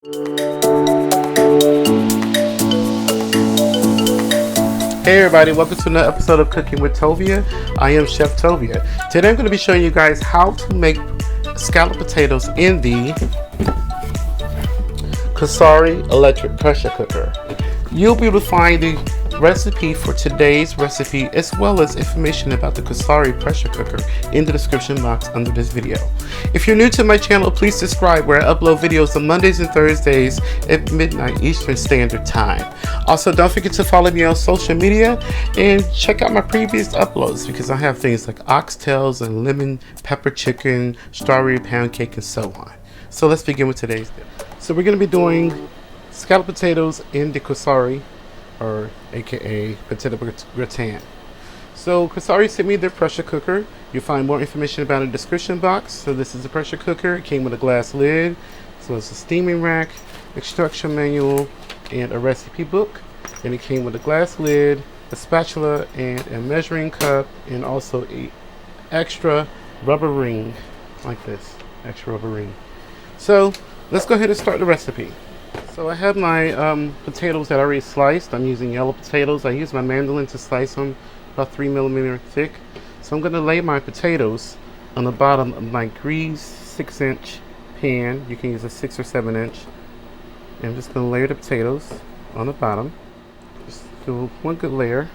Hey everybody, welcome to another episode of Cooking with Tovia. I am Chef Tovia. Today I'm going to be showing you guys how to make scalloped potatoes in the Cosori Electric Pressure Cooker. You'll be able to find the recipe for today's recipe as well as information about the Cosori pressure cooker in the description box under this video. If you're new to my channel, please subscribe where I upload videos on Mondays and Thursdays at midnight Eastern Standard Time. Also, don't forget to follow me on social media and check out my previous uploads because I have things like oxtails and lemon pepper chicken, strawberry pound cake, and so on. So let's begin with today's dip. So we're going to be doing scalloped potatoes in the Cosori, or aka potato gratin. So Cosori sent me their pressure cooker. You'll find more information about it in the description box. So this is a pressure cooker. It came with a glass lid. So it's a steaming rack, instruction manual, and a recipe book. And it came with a glass lid, a spatula, and a measuring cup, and also a extra rubber ring like this. Extra rubber ring. So let's go ahead and start the recipe. So I have my potatoes that I already sliced. I'm using yellow potatoes. I use my mandolin to slice them about 3 millimeters thick. So I'm going to lay my potatoes on the bottom of my greased 6-inch pan. You can use a 6 or 7 inch. And I'm just going to layer the potatoes on the bottom. Just do one good layer.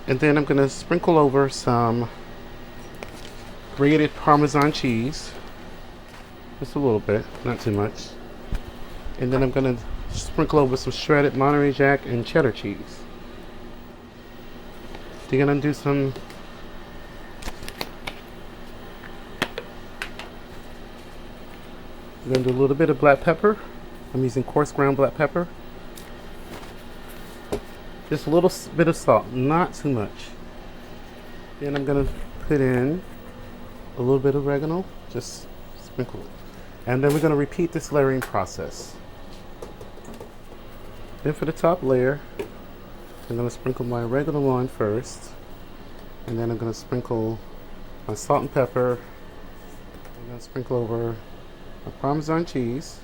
And then I'm going to sprinkle over some grated Parmesan cheese. Just a little bit, not too much. And then I'm going to sprinkle over some shredded Monterey Jack and cheddar cheese. Then I'm going to do some I'm going to do a little bit of black pepper. I'm using coarse ground black pepper. Just a little bit of salt, not too much. Then I'm going to put in a little bit of oregano, just sprinkle it. And then we're going to repeat this layering process. Then for the top layer, I'm going to sprinkle my oregano on first. And then I'm going to sprinkle my salt and pepper. I'm going to sprinkle over my Parmesan cheese.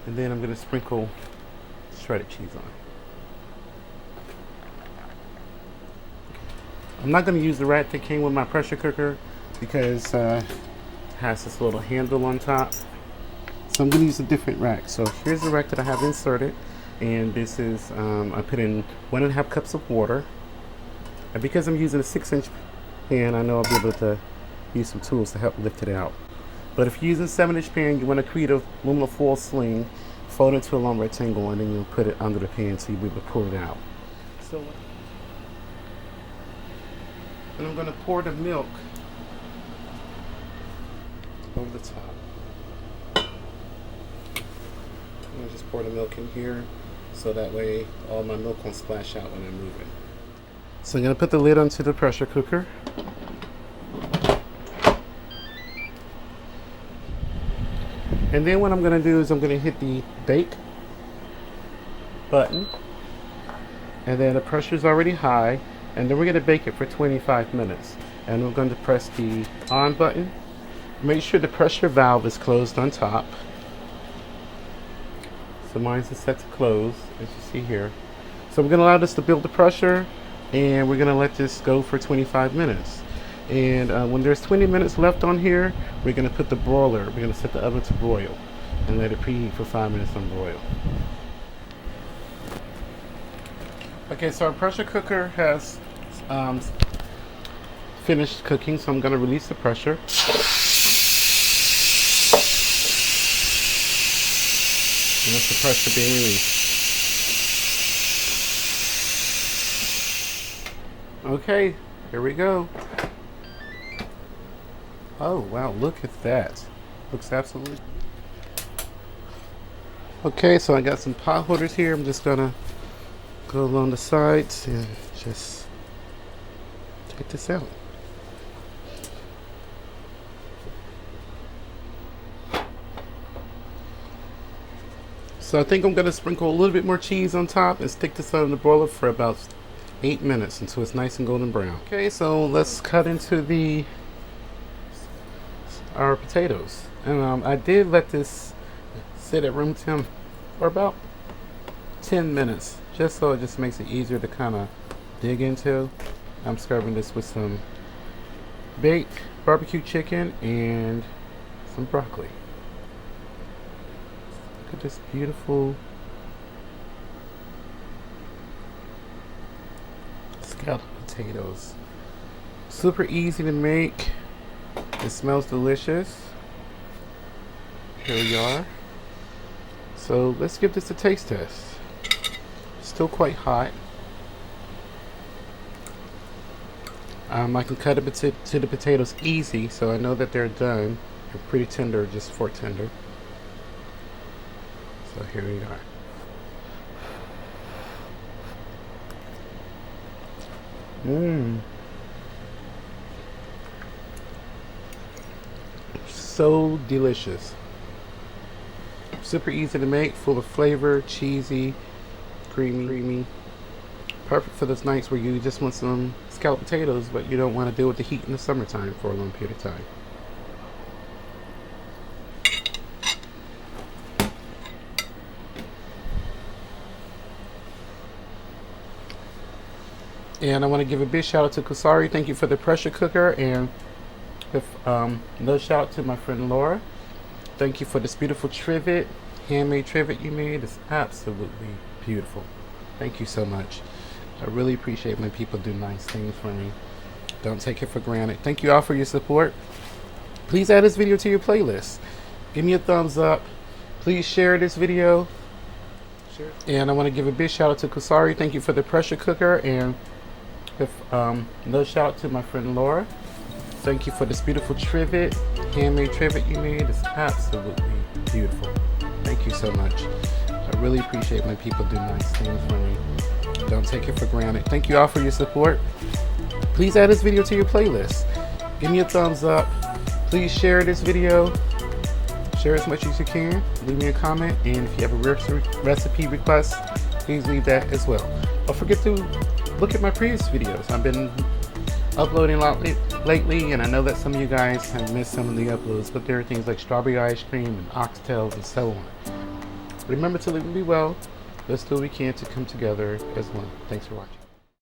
And then I'm going to sprinkle shredded cheese on. I'm not going to use the rack that came with my pressure cooker because it has this little handle on top. So I'm going to use a different rack. So here's the rack that I have inserted. And this is, I put in 1.5 cups of water. And because I'm using a 6-inch pan, I know I'll be able to use some tools to help lift it out. But if you're using a 7-inch pan, you want to create a aluminum foil sling, fold it into a long rectangle, and then you'll put it under the pan so you'll be able to pull it out. So, and I'm going to pour the milk over the top. I'm going to just pour the milk in here so that way all my milk won't splash out when I'm moving. So I'm going to put the lid onto the pressure cooker. And then what I'm going to do is I'm going to hit the bake button. And then the pressure is already high. And then we're going to bake it for 25 minutes. And we're going to press the on button. Make sure the pressure valve is closed on top. So mine is set to close, as you see here. So we're going to allow this to build the pressure. And we're going to let this go for 25 minutes. And when there's 20 minutes left on here, we're going to put the broiler. We're going to set the oven to broil. And let it preheat for 5 minutes on broil. Okay, so our pressure cooker has finished cooking, so I'm going to release the pressure. And that's the pressure being released. Okay, here we go. Oh wow, look at that. Looks absolutely. Okay, so I got some pot holders here. I'm just gonna go along the sides and just take this out. So I think I'm gonna sprinkle a little bit more cheese on top and stick this on the broiler for about 8 minutes until it's nice and golden brown. Okay, so let's cut into our potatoes. And I did let this sit at room temp for about 10 minutes, just so it just makes it easier to kind of dig into. I'm serving this with some baked barbecue chicken and some broccoli. Look at this beautiful scalloped potatoes. Super easy to make. It smells delicious. Here we are. So let's give this a taste test. Still quite hot. I can cut it to the potatoes easy, so I know that they're done. They're pretty tender, just fork tender. So here we are. So delicious. Super easy to make, full of flavor, cheesy, creamy. Perfect for those nights where you just want some scalloped potatoes, but you don't want to deal with the heat in the summertime for a long period of time. And I want to give a big shout out to Cosori. Thank you for the pressure cooker, and another shout out to my friend Laura. Thank you for this beautiful trivet, handmade trivet you made. It's absolutely beautiful. Thank you so much. I really appreciate when people do nice things for me. Don't take it for granted. Thank you all for your support. Please add this video to your playlist. Give me a thumbs up. Please share this video. And I want to give a big shout out to Cosori. Thank you for the pressure cooker, and another shout out to my friend Laura. Thank you for this beautiful trivet, handmade trivet you made. It's absolutely beautiful. Thank you so much. I really appreciate when people do nice things for me. Don't take it for granted. Thank you all for your support. Please add this video to your playlist. Give me a thumbs up. Please share this video. Share as much as you can. Leave me a comment, and if you have a recipe request, please leave that as well. Don't forget to look at my previous videos. I've been uploading a lot lately, and I know that some of you guys have missed some of the uploads, but there are things like strawberry ice cream and oxtails and so on. Remember to live and be well. Let's do what we can to come together as one. Thanks for watching.